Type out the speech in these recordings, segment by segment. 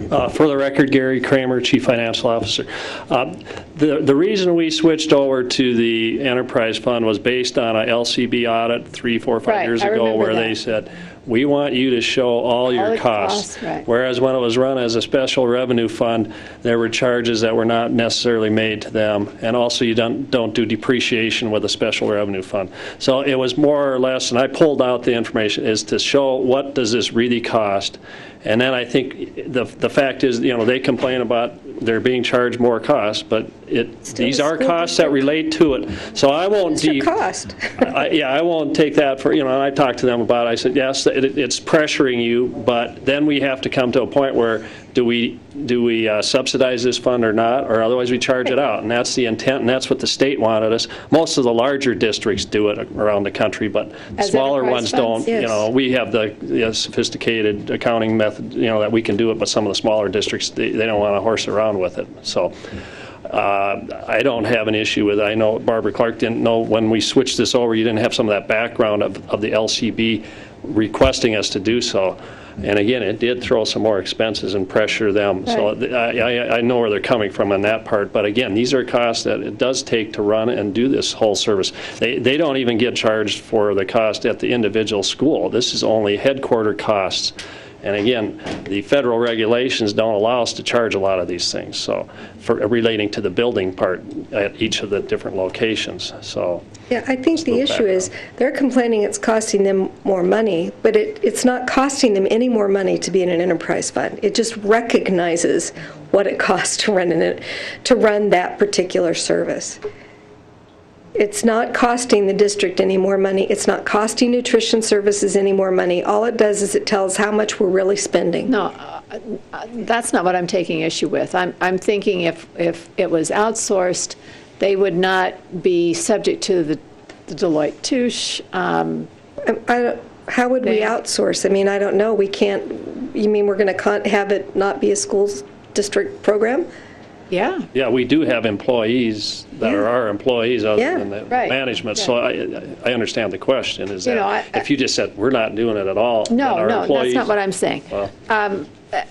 For the record, Gary Kramer, Chief Financial Officer. The reason we switched over to the enterprise fund was based on a LCB audit 3, 4, 5 years ago where they said, we want you to show all your costs. Whereas when it was run as a special revenue fund, there were charges that were not necessarily made to them. And also you don't do depreciation with a special revenue fund. So it was more or less, and I pulled out the information, is to show what does this really cost. And then I think the fact is, you know, they complain about they're being charged more costs, but these are costs that relate to it. So I won't I won't take that for, you know, and I talked to them about it. I said, yes, it's pressuring you, but then we have to come to a point where do we subsidize this fund or not, or otherwise we charge it out. And that's the intent, and that's what the state wanted us. Most of the larger districts do it around the country, but smaller ones don't. Yes. You know, we have the sophisticated accounting method, you know, that we can do it, but some of the smaller districts, they don't want to horse around with it. So I don't have an issue with it. I know Barbara Clark didn't know when we switched this over, you didn't have some of that background of the LCB requesting us to do so. And again, it did throw some more expenses and pressure them. Right. So I know where they're coming from on that part. But again, these are costs that it does take to run and do this whole service. They don't even get charged for the cost at the individual school. This is only headquarter costs. And again, the federal regulations don't allow us to charge a lot of these things. So for relating to the building part at each of the different locations. So yeah, I think the issue is they're complaining it's costing them more money, but it's not costing them any more money to be in an enterprise fund. It just recognizes what it costs to run that particular service. It's not costing the district any more money. It's not costing nutrition services any more money. All it does is it tells how much we're really spending. No, that's not what I'm taking issue with. I'm thinking if it was outsourced, they would not be subject to the Deloitte Touche. How would we outsource? I mean, I don't know. We can't. You mean we're going to have it not be a school district program? Yeah. Yeah, we do have employees that are our employees other than the management. So I understand the question. Is that if you just said we're not doing it at all? No, that's not what I'm saying. Well,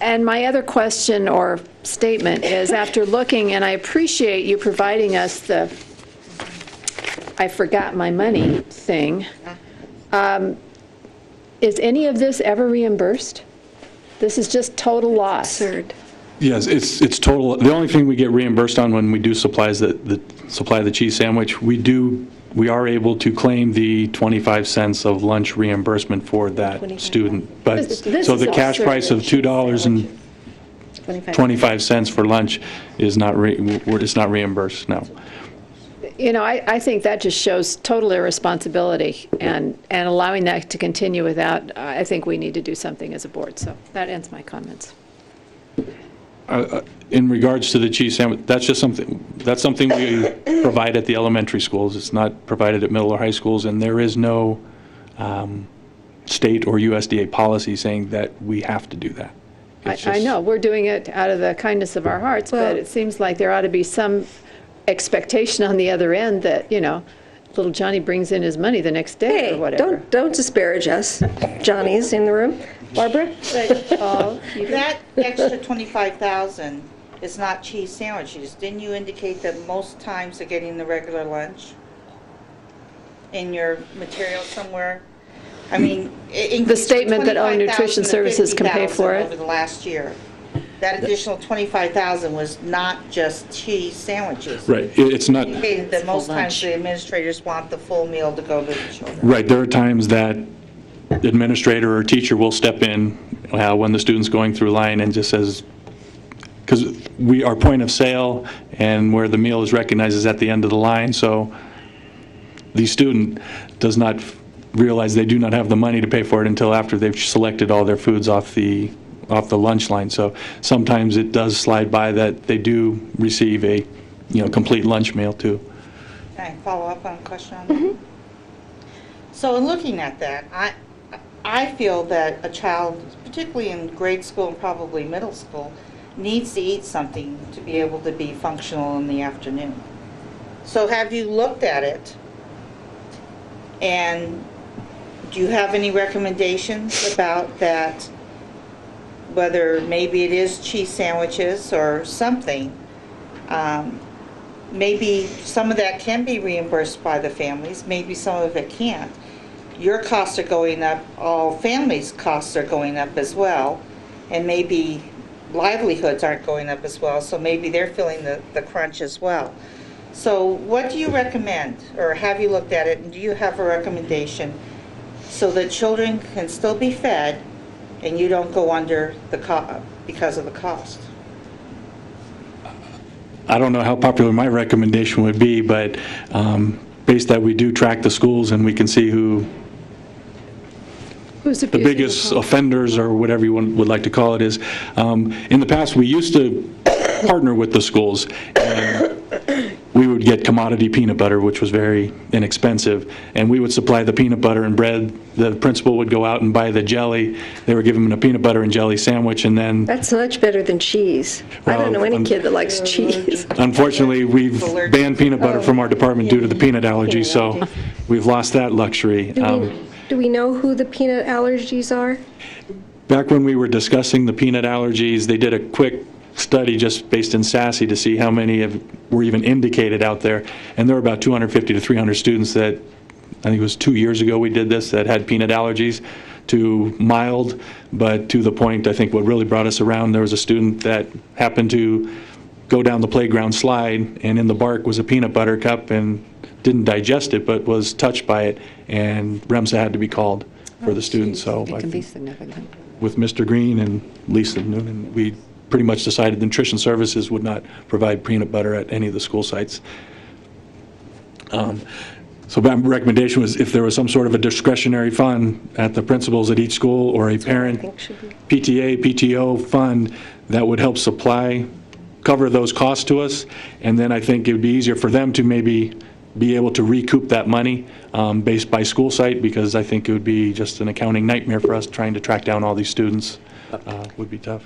and my other question or statement is, after looking, and I appreciate you providing us the I forgot my money thing, is any of this ever reimbursed? This is just total loss. Absurd. Yes, it's total. The only thing we get reimbursed on when we do supply the cheese sandwich, we are able to claim the 25 cents of lunch reimbursement for that student. But so the cash price of $2.25 for lunch is not it's not reimbursed. No. You know, I think that just shows total irresponsibility, and allowing that to continue without. I think we need to do something as a board. So that ends my comments. In regards to the cheese sandwich, that's something we provide at the elementary schools. It's not provided at middle or high schools, and there is no state or USDA policy saying that we have to do that. I know we're doing it out of the kindness of our hearts, but it seems like there ought to be some expectation on the other end that, you know, little Johnny brings in his money the next day or whatever. Don't disparage us. Johnny's in the room. Barbara? That extra $25,000 is not cheese sandwiches. Didn't you indicate that most times they're getting the regular lunch in your material somewhere? I mean, the statement that all nutrition services can pay for it over the last year. That additional $25,000 was not just cheese sandwiches. Right. It's not. Indicated that most times the administrators want the full meal to go to the children. Right. There are times that the administrator or teacher will step in when the student's going through line and just says, because our point of sale and where the meal is recognized is at the end of the line, so the student does not realize they do not have the money to pay for it until after they've selected all their foods off the lunch line. So sometimes it does slide by that they do receive a complete lunch meal too. Can I follow up on a question on that? So in looking at that, I feel that a child, particularly in grade school and probably middle school, needs to eat something to be able to be functional in the afternoon. So have you looked at it, and do you have any recommendations about that? whether maybe it is cheese sandwiches or something. Maybe some of that can be reimbursed by the families, maybe some of it can't. Your costs are going up, all families' costs are going up as well, and maybe livelihoods aren't going up as well, so maybe they're feeling the crunch as well. So what do you recommend, or have you looked at it, and do you have a recommendation so that children can still be fed and you don't go under the because of the cost? I don't know how popular my recommendation would be, but based that we do track the schools and we can see who's the biggest offenders, or whatever you would like to call it, is. In the past, we used to partner with the schools, and we would get commodity peanut butter, which was very inexpensive, and we would supply the peanut butter and bread. The principal would go out and buy the jelly. They were giving them a peanut butter and jelly sandwich, and then... That's much better than cheese. I don't know any kid that likes cheese. Unfortunately, we've banned peanut butter from our department due to the peanut allergy, so we've lost that luxury. Do we know who the peanut allergies are? Back when we were discussing the peanut allergies, they did a quick study just based in Sassy to see how many were even indicated out there, and there were about 250 to 300 students that, I think it was 2 years ago we did this, that had peanut allergies, to mild, but to the point, I think what really brought us around, there was a student that happened to go down the playground slide, and in the bark was a peanut butter cup, and didn't digest it, but was touched by it, and REMSA had to be called for the student. So it can be significant. With Mr. Grein and Lisa Noonan, we pretty much decided nutrition services would not provide peanut butter at any of the school sites. So my recommendation was, if there was some sort of a discretionary fund at the principals at each school, or a parent PTA, PTO fund that would help cover those costs to us, and then I think it would be easier for them to maybe be able to recoup that money based by school site, because I think it would be just an accounting nightmare for us trying to track down all these students. Would be tough.